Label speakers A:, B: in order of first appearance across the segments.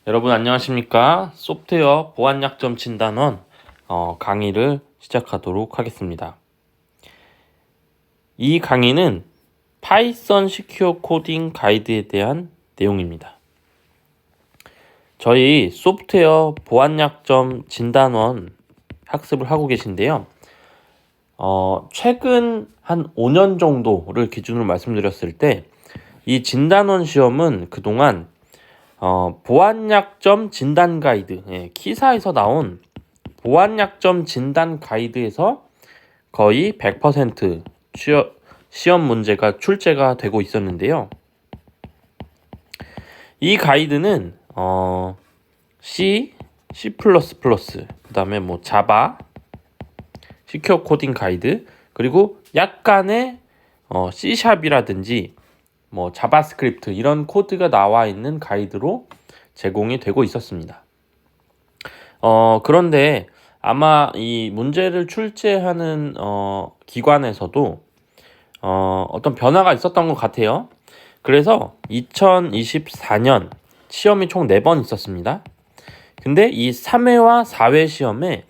A: 여러분 안녕하십니까? 소프트웨어 보안 약점 진단원 강의를 시작하도록 하겠습니다. 이 강의는 파이썬 시큐어 코딩 가이드에 대한 내용입니다. 저희 소프트웨어 보안 약점 진단원 학습을 하고 계신데요. 최근 한 5년 정도를 기준으로 말씀드렸을 때 이 진단원 시험은 그동안 보안약점 진단 가이드, 키사에서 나온 보안약점 진단 가이드에서 거의 100% 시험 문제가 출제가 되고 있었는데요. 이 가이드는 C, C++, 그 다음에 자바, 시큐어 코딩 가이드, 그리고 약간의 C샵이라든지 자바스크립트 이런 코드가 나와 있는 가이드로 제공이 되고 있었습니다. 그런데 아마 이 문제를 출제하는 기관에서도 어떤 변화가 있었던 것 같아요. 그래서 2024년 시험이 총 4번 있었습니다. 근데 이 3회와 4회 시험에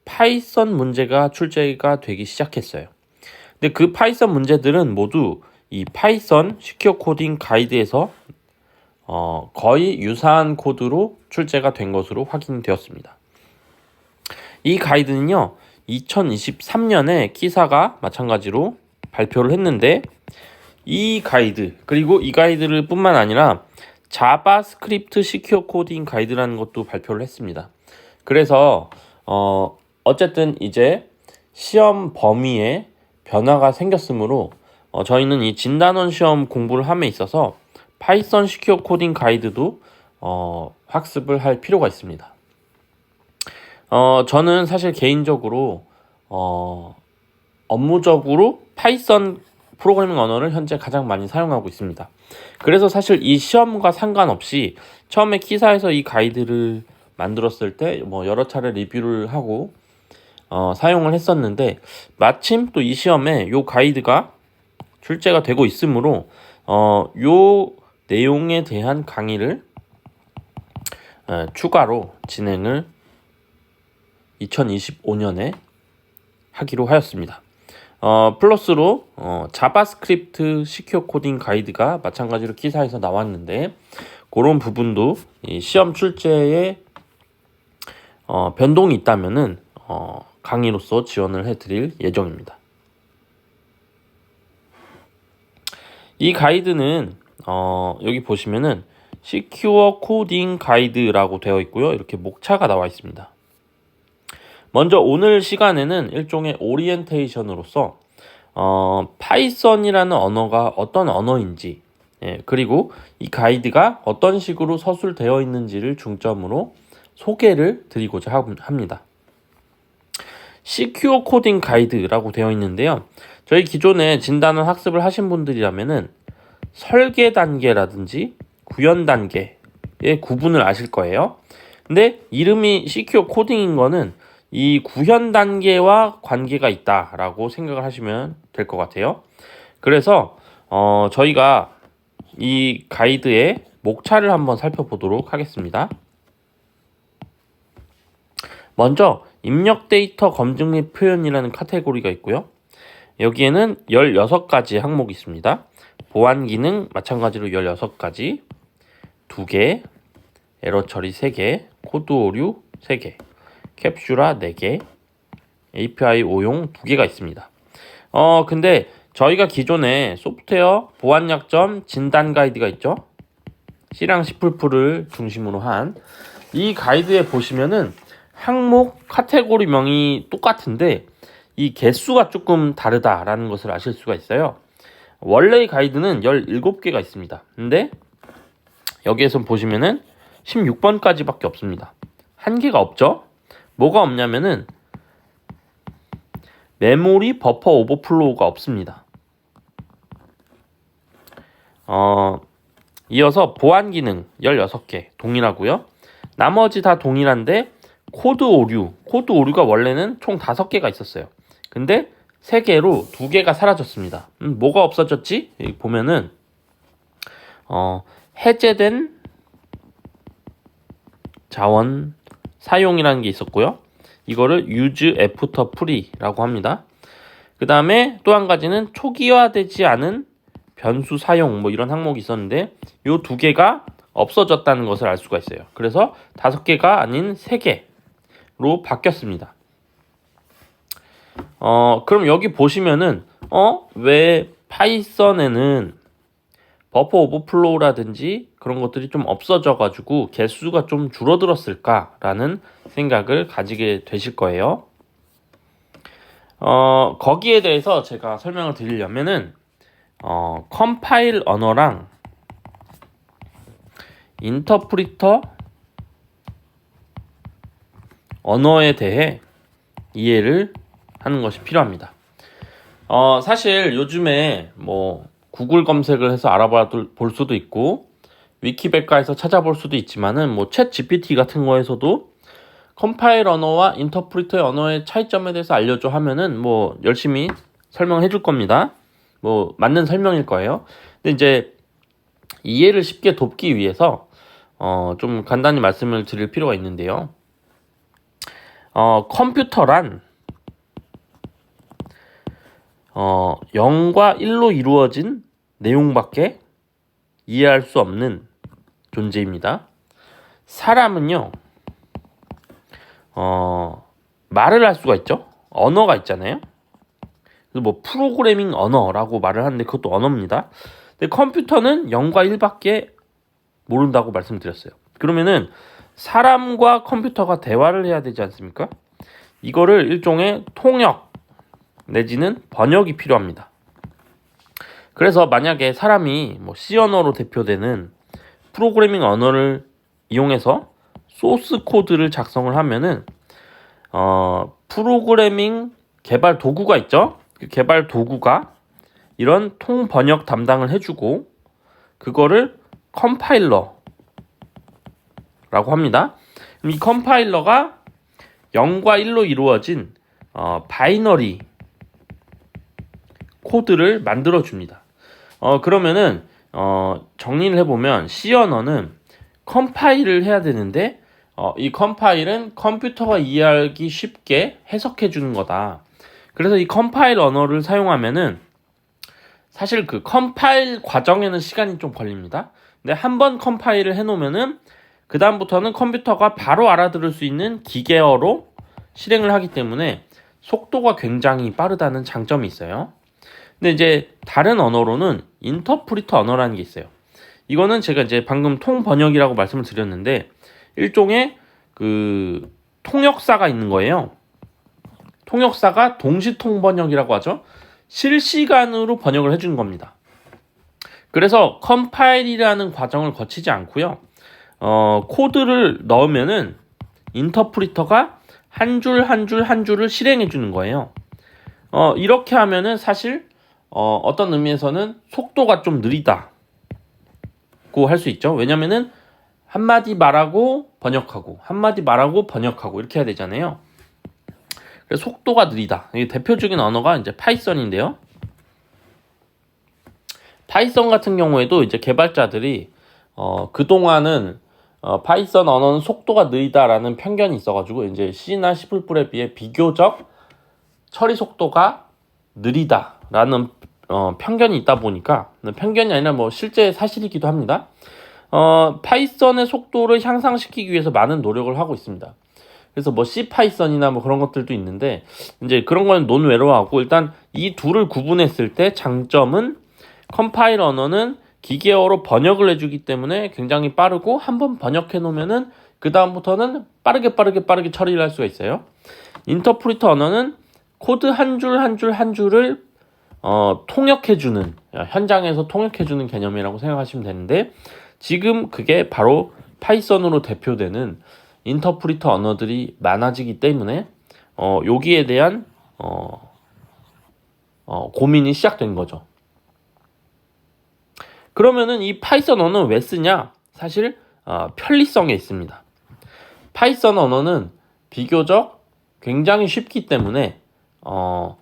A: 파이썬 문제가 출제가 되기 시작했어요. 근데 그 파이썬 문제들은 모두 이 파이썬 시큐어 코딩 가이드에서 거의 유사한 코드로 출제가 된 것으로 확인되었습니다. 이 가이드는요, 2023년에 키사가 마찬가지로 발표를 했는데 이 가이드, 그리고 이 가이드를 뿐만 아니라 자바스크립트 시큐어 코딩 가이드라는 것도 발표를 했습니다. 그래서 어쨌든 이제 시험 범위에 변화가 생겼으므로 저희는 이 진단원 시험 공부를 함에 있어서 파이썬 시큐어 코딩 가이드도 학습을 할 필요가 있습니다. 저는 사실 개인적으로 업무적으로 파이썬 프로그래밍 언어를 현재 가장 많이 사용하고 있습니다. 그래서 사실 이 시험과 상관없이 처음에 키사에서 이 가이드를 만들었을 때 여러 차례 리뷰를 하고 사용을 했었는데 마침 또 이 시험에 이 가이드가 출제가 되고 있으므로 요 내용에 대한 강의를 추가로 진행을 2025년에 하기로 하였습니다. 플러스로 자바스크립트 시큐어 코딩 가이드가 마찬가지로 기사에서 나왔는데 그런 부분도 이 시험 출제에 변동이 있다면은 강의로서 지원을 해드릴 예정입니다. 이 가이드는 여기 보시면은 시큐어 코딩 가이드라고 되어 있고요. 이렇게 목차가 나와 있습니다. 먼저 오늘 시간에는 일종의 오리엔테이션으로서 파이썬이라는 언어가 어떤 언어인지, 그리고 이 가이드가 어떤 식으로 서술되어 있는지를 중점으로 소개를 드리고자 합니다. 시큐어 코딩 가이드라고 되어 있는데요. 저희 기존에 진단원 학습을 하신 분들이라면은 설계 단계라든지 구현 단계의 구분을 아실 거예요. 근데 이름이 시큐어 코딩인 거는 이 구현 단계와 관계가 있다라고 생각을 하시면 될 것 같아요. 그래서 저희가 이 가이드의 목차를 한번 살펴보도록 하겠습니다. 먼저 입력 데이터 검증 및 표현이라는 카테고리가 있고요. 여기에는 16가지 항목이 있습니다. 보안 기능 마찬가지로 16가지, 2개, 에러 처리 3개, 코드 오류 3개, 캡슐화 4개, API 오용 2개가 있습니다. 근데 저희가 기존에 소프트웨어 보안 약점 진단 가이드가 있죠. C랑 C++를 중심으로 한 이 가이드에 보시면은 항목 카테고리명이 똑같은데 이 개수가 조금 다르다라는 것을 아실 수가 있어요. 원래의 가이드는 17개가 있습니다. 근데 여기에서 보시면은 16번까지밖에 없습니다. 한 개가 없죠? 뭐가 없냐면은 메모리 버퍼 오버플로우가 없습니다. 이어서 보안 기능 16개 동일하고요. 나머지 다 동일한데 코드 오류가 원래는 총 5개가 있었어요. 근데 3개로 2개가 사라졌습니다. 뭐가 없어졌지? 여기 보면은 해제된 자원 사용이라는 게 있었고요. 이거를 use after pre라고 합니다. 그 다음에 또 한 가지는 초기화되지 않은 변수 사용 뭐 이런 항목이 있었는데 요 두 개가 없어졌다는 것을 알 수가 있어요. 그래서 5개가 아닌 3개로 바뀌었습니다. 그럼 여기 보시면은 왜 파이썬에는 버퍼 오버플로우라든지 그런 것들이 좀 없어져 가지고 개수가 좀 줄어들었을까라는 생각을 가지게 되실 거예요. 거기에 대해서 제가 설명을 드리려면은 컴파일 언어랑 인터프리터 언어에 대해 이해를 하는 것이 필요합니다. 사실 요즘에 뭐 구글 검색을 해서 알아볼 수도 있고 위키백과에서 찾아볼 수도 있지만은 뭐 챗 GPT 같은 거에서도 컴파일 언어와 인터프리터 언어의 차이점에 대해서 알려줘 하면은 뭐 열심히 설명해 줄 겁니다. 뭐 맞는 설명일 거예요. 근데 이제 이해를 쉽게 돕기 위해서 좀 간단히 말씀을 드릴 필요가 있는데요. 컴퓨터란 0과 1로 이루어진 내용밖에 이해할 수 없는 존재입니다. 사람은요, 말을 할 수가 있죠. 언어가 있잖아요. 그래서 뭐 프로그래밍 언어라고 말을 하는데 그것도 언어입니다. 근데 컴퓨터는 0과 1밖에 모른다고 말씀드렸어요. 그러면은 사람과 컴퓨터가 대화를 해야 되지 않습니까? 이거를 일종의 통역 내지는 번역이 필요합니다. 그래서 만약에 사람이 뭐 C 언어로 대표되는 프로그래밍 언어를 이용해서 소스 코드를 작성을 하면은 프로그래밍 개발 도구가 있죠. 그 개발 도구가 이런 통번역 담당을 해주고 그거를 컴파일러라고 합니다. 이 컴파일러가 0과 1로 이루어진 바이너리 코드를 만들어 줍니다. 그러면은 정리를 해보면 C 언어는 컴파일을 해야 되는데 이 컴파일은 컴퓨터가 이해하기 쉽게 해석해 주는 거다. 그래서 이 컴파일 언어를 사용하면은 사실 그 컴파일 과정에는 시간이 좀 걸립니다. 근데 한번 컴파일을 해놓으면은 그 다음부터는 컴퓨터가 바로 알아들을 수 있는 기계어로 실행을 하기 때문에 속도가 굉장히 빠르다는 장점이 있어요. 근데 이제 다른 언어로는 인터프리터 언어라는 게 있어요. 이거는 제가 이제 방금 통번역이라고 말씀을 드렸는데 일종의 그 통역사가 있는 거예요. 통역사가 동시통번역이라고 하죠. 실시간으로 번역을 해주는 겁니다. 그래서 컴파일이라는 과정을 거치지 않고요. 코드를 넣으면은 인터프리터가 한 줄 한 줄 한 줄을 실행해 주는 거예요. 이렇게 하면은 사실 어떤 의미에서는 속도가 좀 느리다고 할 수 있죠. 왜냐면은 한마디 말하고 번역하고 한마디 말하고 번역하고 이렇게 해야 되잖아요. 그래서 속도가 느리다. 이게 대표적인 언어가 이제 파이썬인데요. 파이썬 같은 경우에도 이제 개발자들이 그동안은 파이썬 언어는 속도가 느리다라는 편견이 있어가지고 이제 C나 C++에 비해 비교적 처리 속도가 느리다라는 편견이 있다 보니까 편견이 아니라 뭐 실제 사실이기도 합니다. 파이썬의 속도를 향상시키기 위해서 많은 노력을 하고 있습니다. 그래서 뭐 C 파이썬이나 뭐 그런 것들도 있는데 이제 그런 거는 논외로 하고 일단 이 둘을 구분했을 때 장점은 컴파일 언어는 기계어로 번역을 해주기 때문에 굉장히 빠르고 한번 번역해 놓으면은 그 다음부터는 빠르게 처리를 할 수가 있어요. 인터프리터 언어는 코드 한 줄 한 줄 한 줄을 통역해주는 현장에서 통역해주는 개념이라고 생각하시면 되는데 지금 그게 바로 파이썬으로 대표되는 인터프리터 언어들이 많아지기 때문에 여기에 대한 고민이 시작된 거죠. 그러면은 이 파이썬 언어는 왜 쓰냐? 사실 편리성에 있습니다. 파이썬 언어는 비교적 굉장히 쉽기 때문에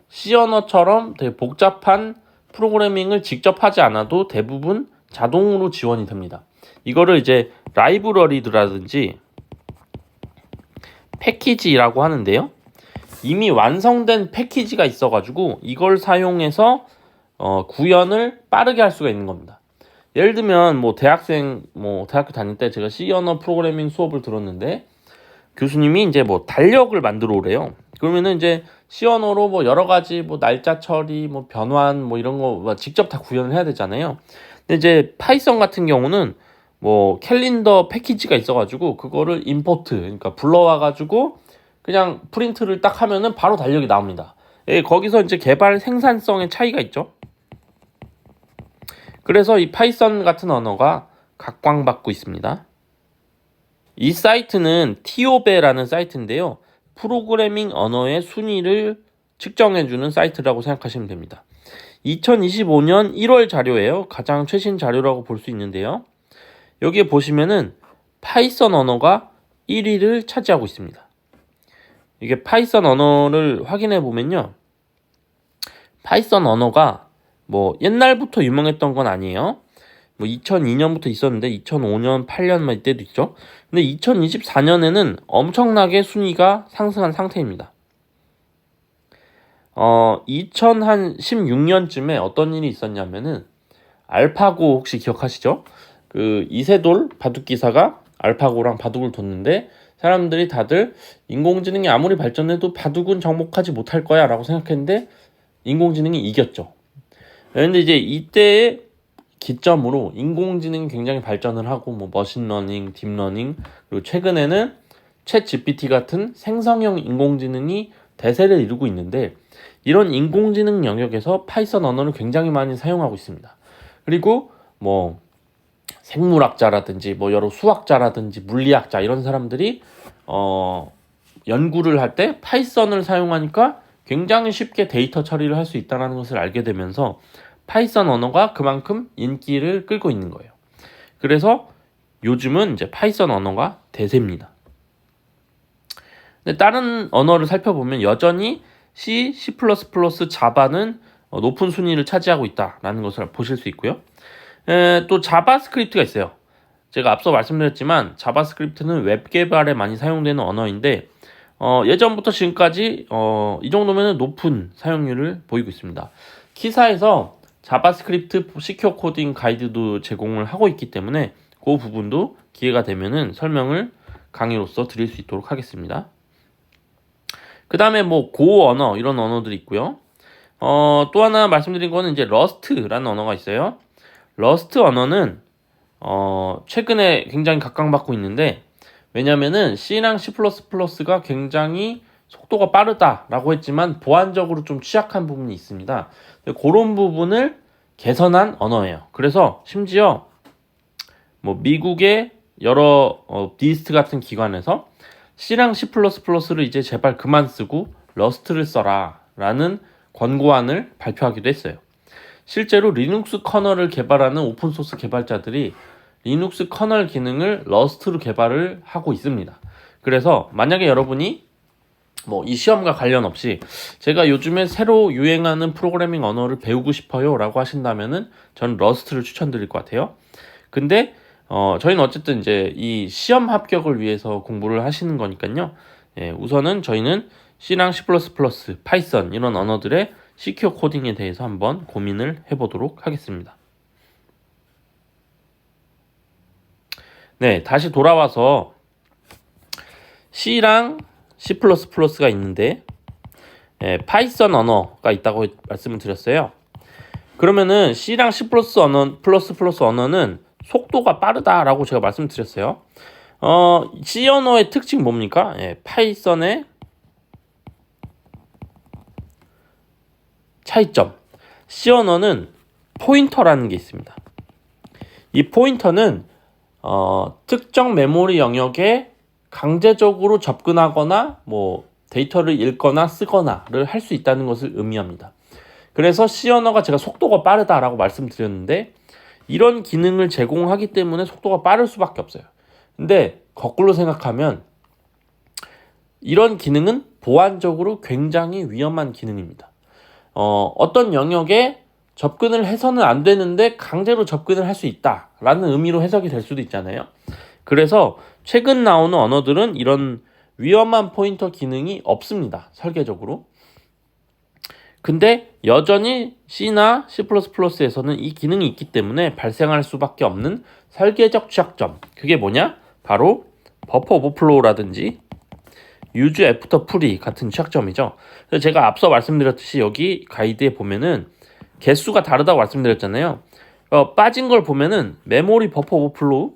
A: C 언어처럼 되게 복잡한 프로그래밍을 직접 하지 않아도 대부분 자동으로 지원이 됩니다. 이거를 이제 라이브러리라든지 패키지라고 하는데요. 이미 완성된 패키지가 있어가지고 이걸 사용해서 구현을 빠르게 할 수가 있는 겁니다. 예를 들면 뭐 대학교 다닐 때 제가 C 언어 프로그래밍 수업을 들었는데 교수님이 이제 뭐 달력을 만들어 오래요. 그러면은 이제 C 언어로 뭐 여러 가지 뭐 날짜 처리, 뭐 변환, 뭐 이런 거 직접 다 구현을 해야 되잖아요. 근데 이제 파이썬 같은 경우는 뭐 캘린더 패키지가 있어가지고 그거를 임포트, 그러니까 불러와가지고 그냥 프린트를 딱 하면은 바로 달력이 나옵니다. 거기서 이제 개발 생산성의 차이가 있죠. 그래서 이 파이썬 같은 언어가 각광받고 있습니다. 이 사이트는 티오베라는 사이트인데요. 프로그래밍 언어의 순위를 측정해주는 사이트라고 생각하시면 됩니다. 2025년 1월 자료예요. 가장 최신 자료라고 볼 수 있는데요. 여기에 보시면은 파이썬 언어가 1위를 차지하고 있습니다. 이게 파이썬 언어를 확인해 보면요. 파이썬 언어가 뭐 옛날부터 유명했던 건 아니에요. 뭐 2002년부터 있었는데 2005년, 8년 이때도 있죠. 근데 2024년에는 엄청나게 순위가 상승한 상태입니다. 2016년쯤에 어떤 일이 있었냐면은 알파고 혹시 기억하시죠? 그 이세돌 바둑기사가 알파고랑 바둑을 뒀는데 사람들이 다들 인공지능이 아무리 발전해도 바둑은 정복하지 못할 거야 라고 생각했는데 인공지능이 이겼죠. 그런데 이제 이때의 기점으로 인공지능이 굉장히 발전을 하고 뭐 머신러닝, 딥러닝, 그리고 최근에는 챗 GPT 같은 생성형 인공지능이 대세를 이루고 있는데 이런 인공지능 영역에서 파이썬 언어를 굉장히 많이 사용하고 있습니다. 그리고 뭐 생물학자라든지 뭐 여러 수학자라든지 물리학자 이런 사람들이 연구를 할 때 파이썬을 사용하니까 굉장히 쉽게 데이터 처리를 할 수 있다는 것을 알게 되면서 파이썬 언어가 그만큼 인기를 끌고 있는 거예요. 그래서 요즘은 이제 파이썬 언어가 대세입니다. 근데 다른 언어를 살펴보면 여전히 C, C++, 자바는 높은 순위를 차지하고 있다라는 것을 보실 수 있고요. 또 자바스크립트가 있어요. 제가 앞서 말씀드렸지만 자바스크립트는 웹 개발에 많이 사용되는 언어인데 예전부터 지금까지 이 정도면 높은 사용률을 보이고 있습니다. 키사에서 자바스크립트 시큐어 코딩 가이드도 제공을 하고 있기 때문에 그 부분도 기회가 되면은 설명을 강의로서 드릴 수 있도록 하겠습니다. 그 다음에 뭐 고 언어 이런 언어들이 있고요. 또 하나 말씀드린 거는 이제 러스트라는 언어가 있어요. 러스트 언어는 최근에 굉장히 각광받고 있는데 왜냐면은 C랑 C++가 굉장히 속도가 빠르다라고 했지만 보안적으로 좀 취약한 부분이 있습니다. 그런 부분을 개선한 언어예요. 그래서 심지어 뭐 미국의 여러 디스트 같은 기관에서 C랑 C++를 이제 제발 그만 쓰고 러스트를 써라 라는 권고안을 발표하기도 했어요. 실제로 리눅스 커널을 개발하는 오픈소스 개발자들이 리눅스 커널 기능을 러스트로 개발을 하고 있습니다. 그래서 만약에 여러분이 뭐 이 시험과 관련 없이 제가 요즘에 새로 유행하는 프로그래밍 언어를 배우고 싶어요 라고 하신다면은 저는 러스트를 추천드릴 것 같아요. 근데 저희는 어쨌든 이제 이 시험 합격을 위해서 공부를 하시는 거니까요. 우선은 저희는 C랑 C++, 파이썬 이런 언어들의 시큐어 코딩에 대해서 한번 고민을 해보도록 하겠습니다. 네, 다시 돌아와서 C랑 C++가 있는데 파이썬 언어가 있다고 말씀을 드렸어요. 그러면은 C랑 C++ 언어는 속도가 빠르다라고 제가 말씀드렸어요. C 언어의 특징 뭡니까? 파이썬의 차이점. C 언어는 포인터라는 게 있습니다. 이 포인터는 특정 메모리 영역에 강제적으로 접근하거나 뭐 데이터를 읽거나 쓰거나를 할 수 있다는 것을 의미합니다. 그래서 C 언어가 제가 속도가 빠르다라고 말씀드렸는데 이런 기능을 제공하기 때문에 속도가 빠를 수밖에 없어요. 근데 거꾸로 생각하면 이런 기능은 보안적으로 굉장히 위험한 기능입니다. 어떤 영역에 접근을 해서는 안 되는데 강제로 접근을 할 수 있다라는 의미로 해석이 될 수도 있잖아요. 그래서 최근 나오는 언어들은 이런 위험한 포인터 기능이 없습니다. 설계적으로. 근데 여전히 C나 C++에서는 이 기능이 있기 때문에 발생할 수밖에 없는 설계적 취약점. 그게 뭐냐? 바로 버퍼 오버플로우라든지 유즈 애프터 프리 같은 취약점이죠. 그래서 제가 앞서 말씀드렸듯이 여기 가이드에 보면은 개수가 다르다고 말씀드렸잖아요. 빠진 걸 보면은 메모리 버퍼 오버플로우,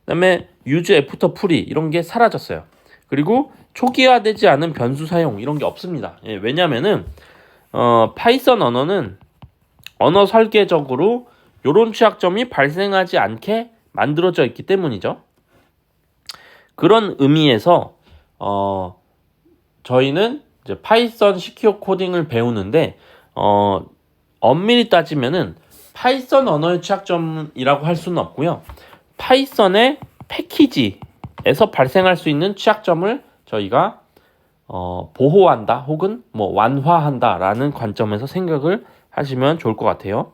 A: 그다음에 유즈 애프터 프리 이런 게 사라졌어요. 그리고 초기화되지 않은 변수 사용 이런 게 없습니다. 예, 왜냐면은 파이썬 언어는 언어 설계적으로 이런 취약점이 발생하지 않게 만들어져 있기 때문이죠. 그런 의미에서 저희는 이제 파이썬 시큐어 코딩을 배우는데 엄밀히 따지면은 파이썬 언어의 취약점이라고 할 수는 없고요. 파이썬의 패키지에서 발생할 수 있는 취약점을 저희가 보호한다 혹은 뭐 완화한다 라는 관점에서 생각을 하시면 좋을 것 같아요.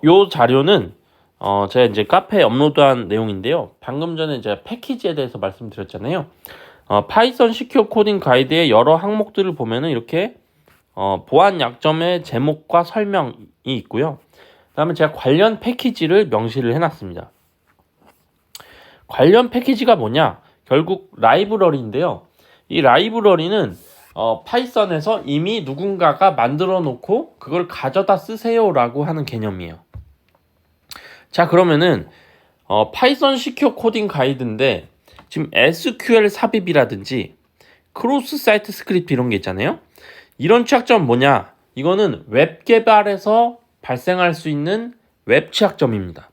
A: 요 자료는 제가 이제 카페에 업로드한 내용인데요. 방금 전에 제가 패키지에 대해서 말씀드렸잖아요. 파이썬 시큐어 코딩 가이드의 여러 항목들을 보면은 이렇게 보안 약점의 제목과 설명이 있고요. 그다음에 제가 관련 패키지를 명시를 해놨습니다. 관련 패키지가 뭐냐? 결국 라이브러리인데요. 이 라이브러리는 파이썬에서 이미 누군가가 만들어 놓고 그걸 가져다 쓰세요라고 하는 개념이에요. 자, 그러면은 파이썬 시큐어 코딩 가이드인데 지금 SQL 삽입이라든지 크로스 사이트 스크립트 이런 게 있잖아요. 이런 취약점 뭐냐? 이거는 웹 개발에서 발생할 수 있는 웹 취약점입니다.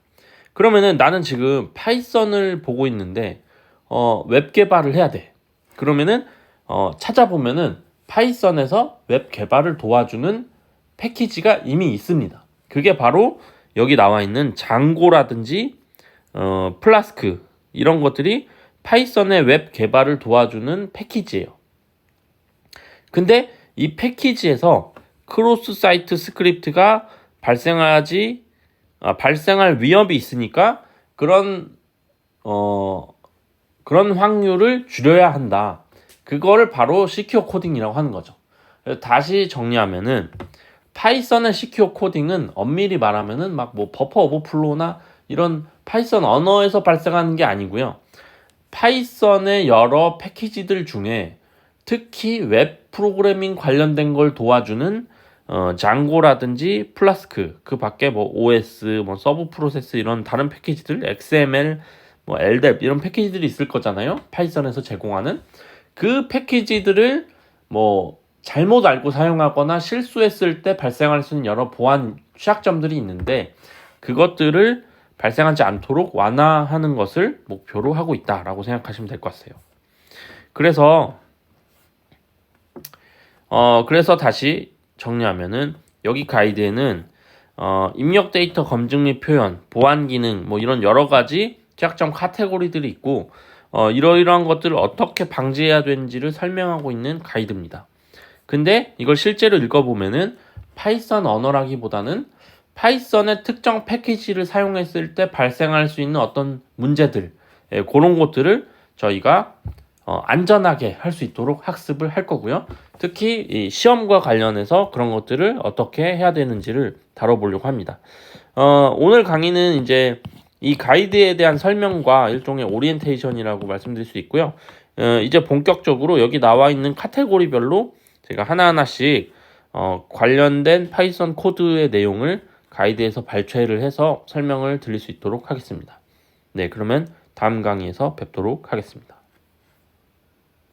A: 그러면은 나는 지금 파이썬을 보고 있는데 웹 개발을 해야 돼. 그러면은 찾아보면은 파이썬에서 웹 개발을 도와주는 패키지가 이미 있습니다. 그게 바로 여기 나와 있는 장고라든지 플라스크 이런 것들이 파이썬의 웹 개발을 도와주는 패키지예요. 근데 이 패키지에서 크로스 사이트 스크립트가 발생할 위험이 있으니까 그런 확률을 줄여야 한다. 그거를 바로 시큐어 코딩이라고 하는 거죠. 다시 정리하면은 파이썬의 시큐어 코딩은 엄밀히 말하면은 막 뭐 버퍼 오버플로우나 이런 파이썬 언어에서 발생하는 게 아니고요. 파이썬의 여러 패키지들 중에 특히 웹 프로그래밍 관련된 걸 도와주는 장고라든지 플라스크, 그 밖에 뭐 OS, 뭐 서브 프로세스 이런 다른 패키지들, XML, 뭐 LDAP 이런 패키지들이 있을 거잖아요. 파이썬에서 제공하는 그 패키지들을 뭐 잘못 알고 사용하거나 실수했을 때 발생할 수 있는 여러 보안 취약점들이 있는데 그것들을 발생하지 않도록 완화하는 것을 목표로 하고 있다라고 생각하시면 될 것 같아요. 그래서 다시 정리하면은 여기 가이드에는 입력 데이터 검증 및 표현, 보안 기능 뭐 이런 여러 가지 취약점 카테고리들이 있고 이러이러한 것들을 어떻게 방지해야 되는지를 설명하고 있는 가이드입니다. 근데 이걸 실제로 읽어보면은 파이썬 언어라기보다는 파이썬의 특정 패키지를 사용했을 때 발생할 수 있는 어떤 문제들, 그런 것들을 저희가 안전하게 할 수 있도록 학습을 할 거고요. 특히 이 시험과 관련해서 그런 것들을 어떻게 해야 되는지를 다뤄보려고 합니다. 오늘 강의는 이제 이 가이드에 대한 설명과 일종의 오리엔테이션이라고 말씀드릴 수 있고요. 이제 본격적으로 여기 나와 있는 카테고리별로 제가 하나하나씩 관련된 파이썬 코드의 내용을 가이드에서 발췌를 해서 설명을 드릴 수 있도록 하겠습니다. 네, 그러면 다음 강의에서 뵙도록 하겠습니다.